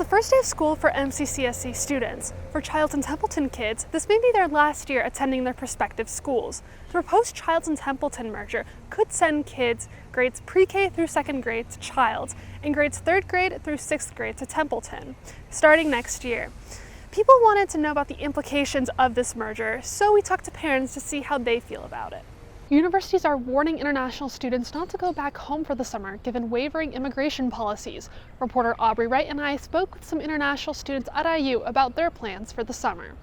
the first day of school for MCCSC students. For Childs and Templeton kids, this may be their last year attending their prospective schools. The proposed Childs and Templeton merger could send kids grades pre-K through 2nd grade to Childs and grades 3rd grade through 6th grade to Templeton, starting next year. People wanted to know about the implications of this merger, so we talked to parents to see how they feel about it. Universities are warning international students not to go back home for the summer, given wavering immigration policies. Reporter Aubrey Wright and I spoke with some international students at IU about their plans for the summer.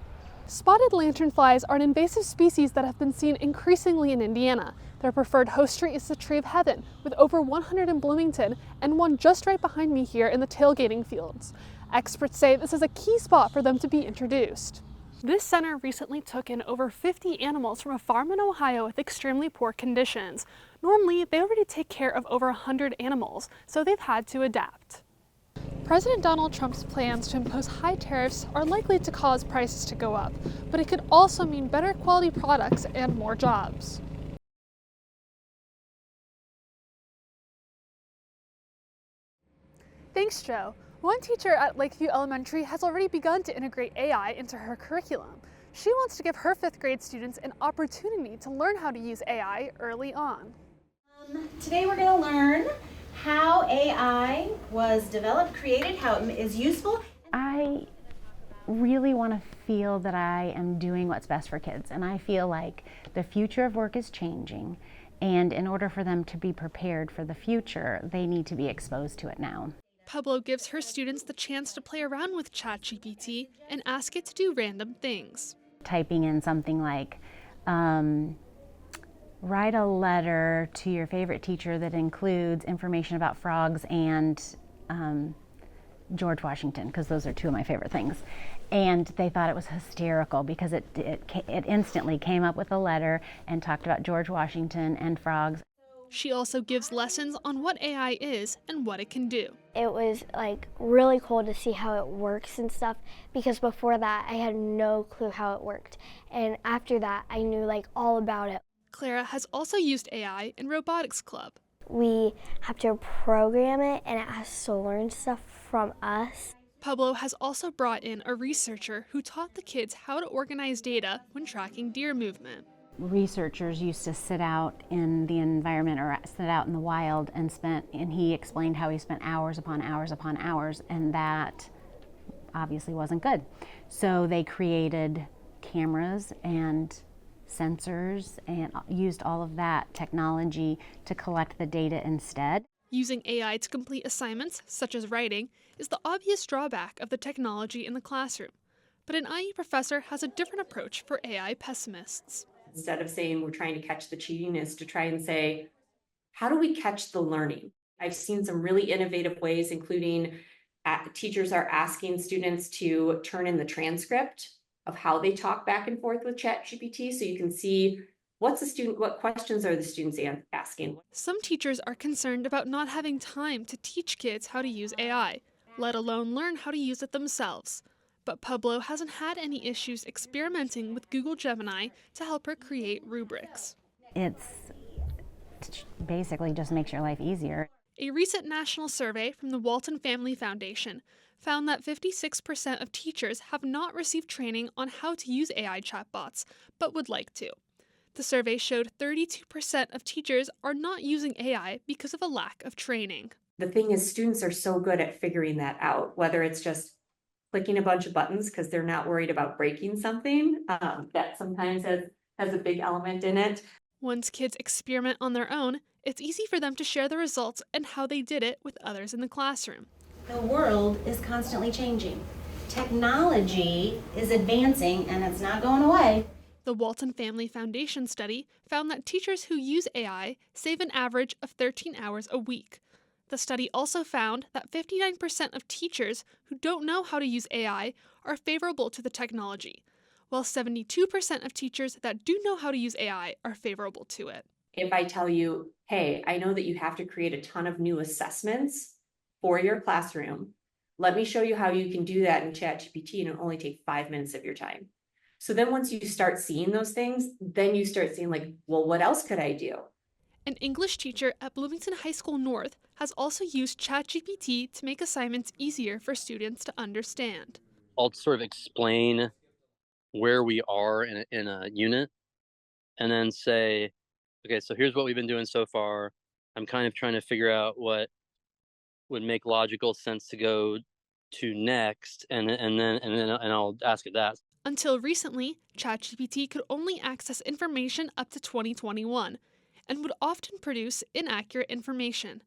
Spotted lanternflies are an invasive species that have been seen increasingly in Indiana. Their preferred host tree is the Tree of Heaven, with over 100 in Bloomington and one just right behind me here in the tailgating fields. Experts say this is a key spot for them to be introduced. This center recently took in over 50 animals from a farm in Ohio with extremely poor conditions. Normally, they already take care of over 100 animals, so they've had to adapt. President Donald Trump's plans to impose high tariffs are likely to cause prices to go up, but it could also mean better quality products and more jobs. Thanks, Joe. One teacher at Lakeview Elementary has already begun to integrate AI into her curriculum. She wants to give her 5th grade students an opportunity to learn how to use AI early on. Today we're going to learn how AI was developed, created, how it is useful. I really want to feel that I am doing what's best for kids, and I feel like the future of work is changing, and in order for them to be prepared for the future, they need to be exposed to it now. Pablo gives her students the chance to play around with ChatGPT and ask it to do random things. Typing in something like, write a letter to your favorite teacher that includes information about frogs and George Washington, because those are two of my favorite things. And they thought it was hysterical because it instantly came up with a letter and talked about George Washington and frogs. She also gives lessons on what AI is and what it can do. It was really cool to see how it works and stuff, because before that I had no clue how it worked. And after that I knew all about it. Clara has also used AI in Robotics Club. We have to program it and it has to learn stuff from us. Pablo has also brought in a researcher who taught the kids how to organize data when tracking deer movement. Researchers used to sit out in the environment or sit out in the wild and he explained how he spent hours upon hours upon hours, and that obviously wasn't good. So they created cameras and sensors and used all of that technology to collect the data instead. Using AI to complete assignments, such as writing, is the obvious drawback of the technology in the classroom. But an IE professor has a different approach for AI pessimists. Instead of saying we're trying to catch the cheating, is to try and say, how do we catch the learning? I've seen some really innovative ways, including teachers are asking students to turn in the transcript of how they talk back and forth with ChatGPT, so you can see what questions are the students asking. Some teachers are concerned about not having time to teach kids how to use AI, let alone learn how to use it themselves. But Pablo hasn't had any issues experimenting with Google Gemini to help her create rubrics. It's basically just makes your life easier. A recent national survey from the Walton Family Foundation found that 56% of teachers have not received training on how to use AI chatbots, but would like to. The survey showed 32% of teachers are not using AI because of a lack of training. The thing is, students are so good at figuring that out, whether it's just clicking a bunch of buttons because they're not worried about breaking something. That sometimes has a big element in it. Once kids experiment on their own, it's easy for them to share the results and how they did it with others in the classroom. The world is constantly changing. Technology is advancing and it's not going away. The Walton Family Foundation study found that teachers who use AI save an average of 13 hours a week. The study also found that 59% of teachers who don't know how to use AI are favorable to the technology, while 72% of teachers that do know how to use AI are favorable to it. If I tell you, hey, I know that you have to create a ton of new assessments for your classroom, let me show you how you can do that in ChatGPT, and it'll only take 5 minutes of your time. So then once you start seeing those things, then you start seeing well, what else could I do? An English teacher at Bloomington High School North has also used ChatGPT to make assignments easier for students to understand. I'll sort of explain where we are in a unit and then say, okay, so here's what we've been doing so far. I'm kind of trying to figure out what would make logical sense to go to next, and I'll ask it that. Until recently, ChatGPT could only access information up to 2021 and would often produce inaccurate information.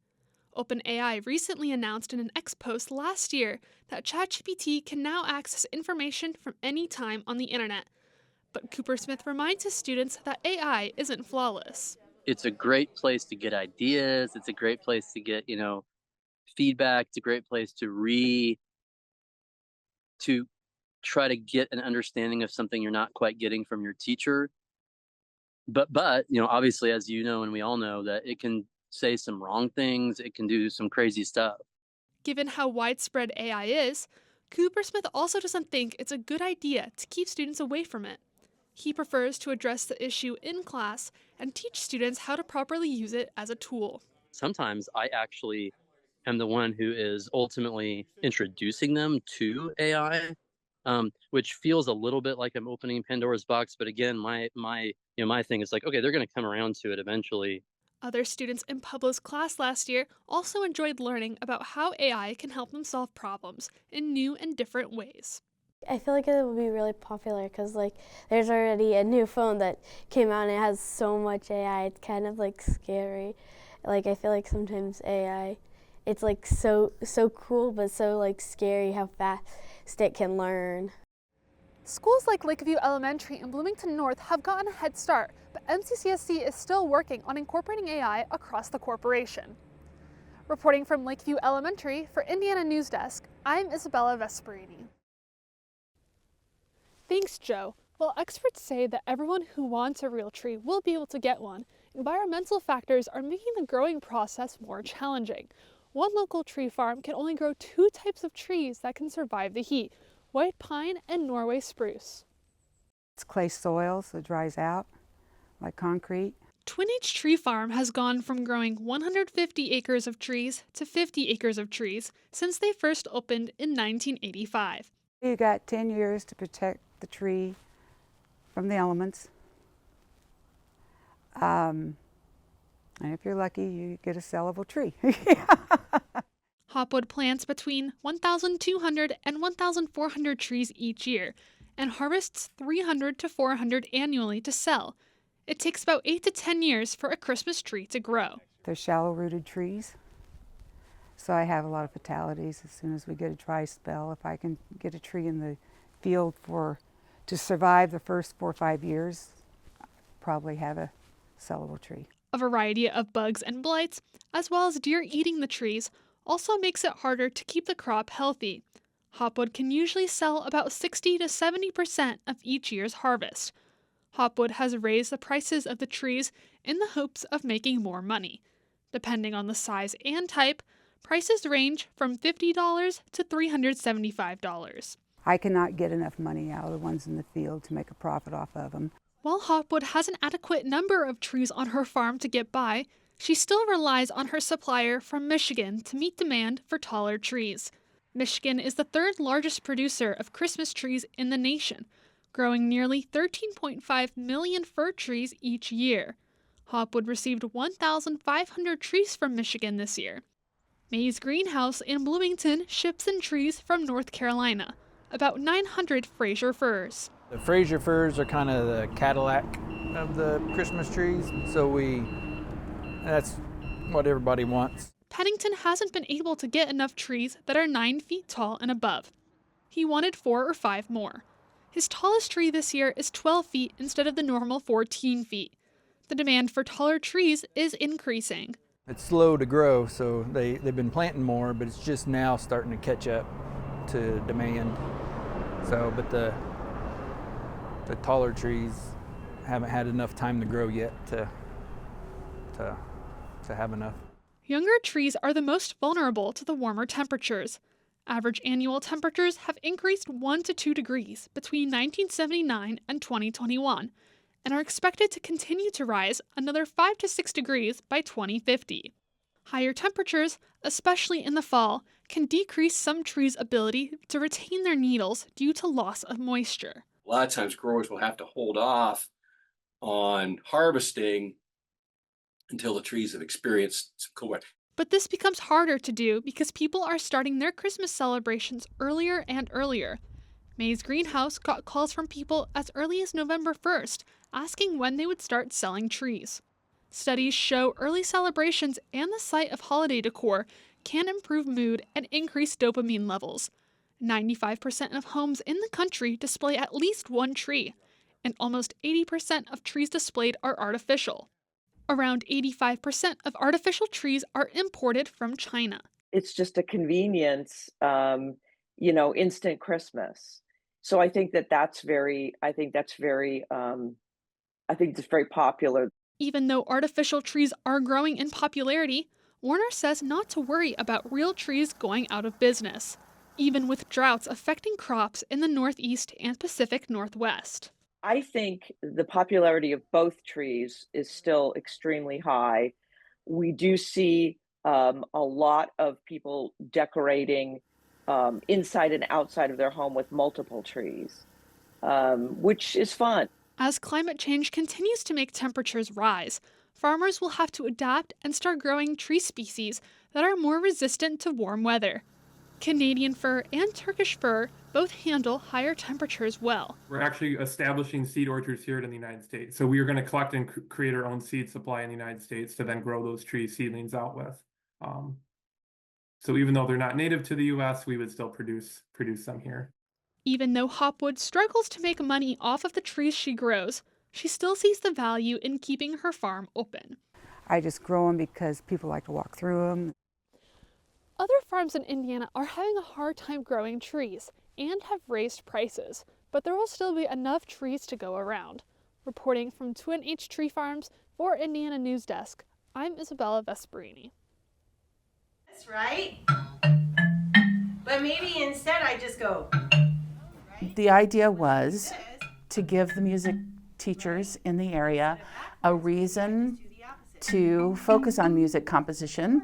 OpenAI recently announced in an X post last year that ChatGPT can now access information from any time on the internet. But Cooper Smith reminds his students that AI isn't flawless. It's a great place to get ideas. It's a great place to get, feedback. It's a great place to try to get an understanding of something you're not quite getting from your teacher. But obviously, as you know, and we all know, that it can say some wrong things. It can do some crazy stuff. Given how widespread AI is, Cooper Smith also doesn't think it's a good idea to keep students away from it. He prefers to address the issue in class and teach students how to properly use it as a tool. Sometimes I actually am the one who is ultimately introducing them to AI, which feels a little bit like I'm opening Pandora's box. But again, my thing is like, okay, they're going to come around to it eventually. Other students in Pablo's class last year also enjoyed learning about how AI can help them solve problems in new and different ways. I feel like it would be really popular because there's already a new phone that came out and it has so much AI. It's kind of scary. I feel like sometimes AI, it's so cool but so scary how fast it can learn. Schools like Lakeview Elementary and Bloomington North have gotten a head start, but MCCSC is still working on incorporating AI across the corporation. Reporting from Lakeview Elementary for Indiana News Desk, I'm Isabella Vesperini. Thanks, Joe. While experts say that everyone who wants a real tree will be able to get one, environmental factors are making the growing process more challenging. One local tree farm can only grow 2 types of trees that can survive the heat: white pine and Norway spruce. It's clay soil, so it dries out like concrete. Twin H Tree Farm has gone from growing 150 acres of trees to 50 acres of trees since they first opened in 1985. You got 10 years to protect the tree from the elements. And if you're lucky, you get a sellable tree. Hopwood plants between 1,200 and 1,400 trees each year and harvests 300 to 400 annually to sell. It takes about 8 to 10 years for a Christmas tree to grow. They're shallow-rooted trees, so I have a lot of fatalities as soon as we get a dry spell. If I can get a tree in the field to survive the first 4 or 5 years, I'll probably have a sellable tree. A variety of bugs and blights, as well as deer eating the trees, also makes it harder to keep the crop healthy. Hopwood can usually sell about 60 to 70% of each year's harvest. Hopwood has raised the prices of the trees in the hopes of making more money. Depending on the size and type, prices range from $50 to $375. I cannot get enough money out of the ones in the field to make a profit off of them. While Hopwood has an adequate number of trees on her farm to get by, she still relies on her supplier from Michigan to meet demand for taller trees. Michigan is the 3rd largest producer of Christmas trees in the nation, growing nearly 13.5 million fir trees each year. Hopwood received 1,500 trees from Michigan this year. May's Greenhouse in Bloomington ships in trees from North Carolina, about 900 Fraser firs. The Fraser firs are kind of the Cadillac of the Christmas trees, so that's what everybody wants. Pennington hasn't been able to get enough trees that are 9 feet tall and above. He wanted 4 or 5 more. His tallest tree this year is 12 feet instead of the normal 14 feet. The demand for taller trees is increasing. It's slow to grow, so they've been planting more, but it's just now starting to catch up to demand. But the taller trees haven't had enough time to grow yet to have enough. Younger trees are the most vulnerable to the warmer temperatures. Average annual temperatures have increased 1 to 2 degrees between 1979 and 2021, and are expected to continue to rise another 5 to 6 degrees by 2050. Higher temperatures, especially in the fall, can decrease some trees' ability to retain their needles due to loss of moisture. A lot of times growers will have to hold off on harvesting until the trees have experienced some cool weather. But this becomes harder to do because people are starting their Christmas celebrations earlier and earlier. May's greenhouse got calls from people as early as November 1st, asking when they would start selling trees. Studies show early celebrations and the sight of holiday decor can improve mood and increase dopamine levels. 95% of homes in the country display at least one tree, and almost 80% of trees displayed are artificial. Around 85% of artificial trees are imported from China. It's just a convenience, instant Christmas. So I think that's very popular. Even though artificial trees are growing in popularity, Warner says not to worry about real trees going out of business, even with droughts affecting crops in the Northeast and Pacific Northwest. I think the popularity of both trees is still extremely high. We do see a lot of people decorating inside and outside of their home with multiple trees, which is fun. As climate change continues to make temperatures rise, farmers will have to adapt and start growing tree species that are more resistant to warm weather. Canadian fir and Turkish fir both handle higher temperatures well. We're actually establishing seed orchards here in the United States. So we are going to collect and create our own seed supply in the United States to then grow those tree seedlings out with. So even though they're not native to the U.S., we would still produce them here. Even though Hopwood struggles to make money off of the trees she grows, she still sees the value in keeping her farm open. I just grow them because people like to walk through them. Other farms in Indiana are having a hard time growing trees and have raised prices, but there will still be enough trees to go around. Reporting from Twin H Tree Farms for Indiana News Desk, I'm Isabella Vesperini. That's right. But maybe instead I just go. The idea was to give the music teachers in the area a reason to focus on music composition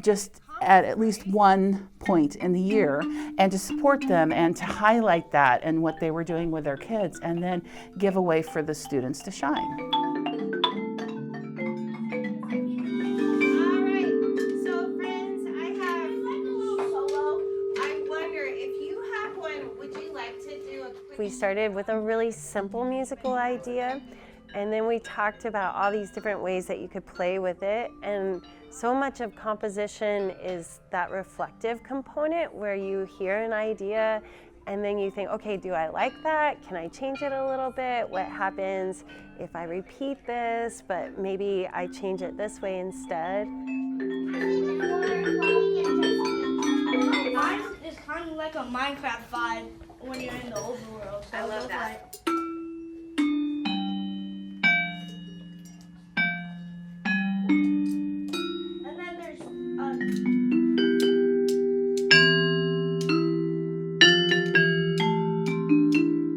just at least one point in the year, and to support them and to highlight that and what they were doing with their kids, and then give a way for the students to shine. All right, so friends, I have a little solo. I wonder if you have one, would you like to do a quick... We started with a really simple musical idea, and then we talked about all these different ways that you could play with it. And so much of composition is that reflective component where you hear an idea and then you think, okay, do I like that? Can I change it a little bit? What happens if I repeat this, but maybe I change it this way instead? Mine is kind of like a Minecraft vibe when you're in the overworld. So I love that. And then there's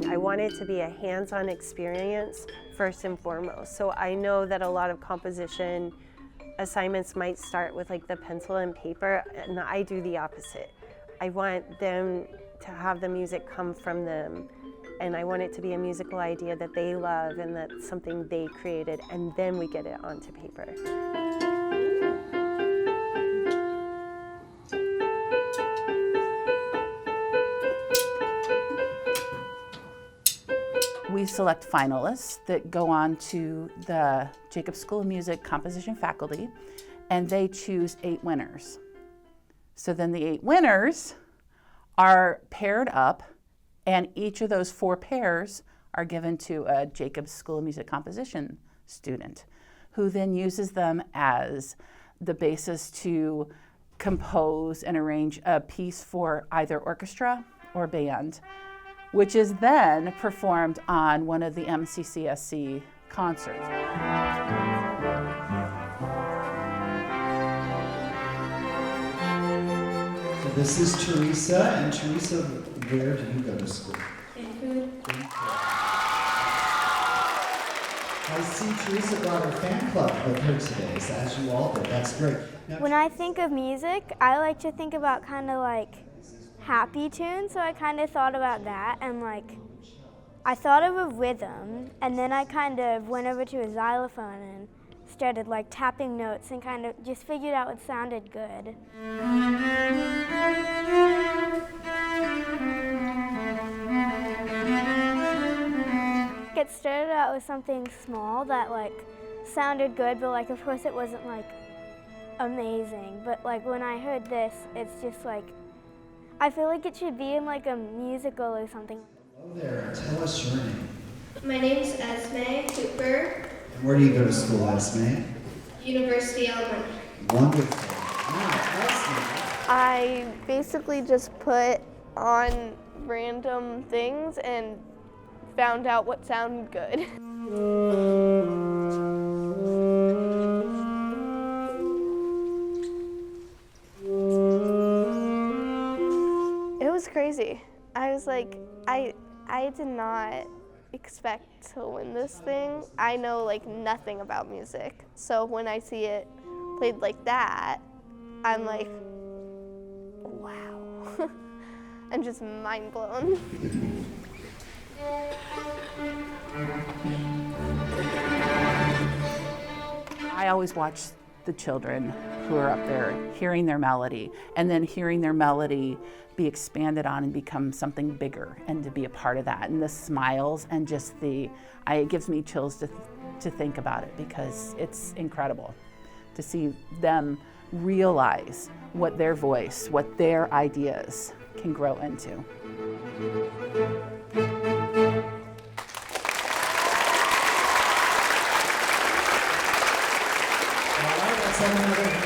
I want it to be a hands-on experience first and foremost. So I know that a lot of composition assignments might start with like the pencil and paper, and I do the opposite. I want them to have the music come from them, and I want it to be a musical idea that they love and that's something they created, and then we get it onto paper. We select finalists that go on to the Jacobs School of Music composition faculty, and they choose 8 winners. So then the 8 winners are paired up, and each of those 4 pairs are given to a Jacobs School of Music composition student, who then uses them as the basis to compose and arrange a piece for either orchestra or band, which is then performed on one of the MCCSC concerts. So this is Teresa, and Teresa, where do you go to school? I see Teresa brought her fan club with her today, so as you all did. That's great. Now, when I think of music, I like to think about kind of like happy tunes, so I kind of thought about that, and like I thought of a rhythm, and then I kind of went over to a xylophone and started like tapping notes and kind of just figured out what sounded good. It started out with something small that like sounded good, but like of course it wasn't like amazing. But like when I heard this, it's just like I feel like it should be in like a musical or something. hello there, and tell us your name. My name's Esme Cooper. And where do you go to school, Esme? University Elementary. Wonderful. Now, Esme. I basically just put on random things and found out what sounded good. It was crazy. I was like, I did not expect to win this thing. I know like nothing about music. So when I see it played like that, I'm like, wow. I'm just mind blown. I always watch the children who are up there hearing their melody, and then hearing their melody be expanded on and become something bigger, and to be a part of that. And the smiles and just it gives me chills to think about it, because it's incredible to see them realize what their voice, what their ideas can grow into. All right, let's have another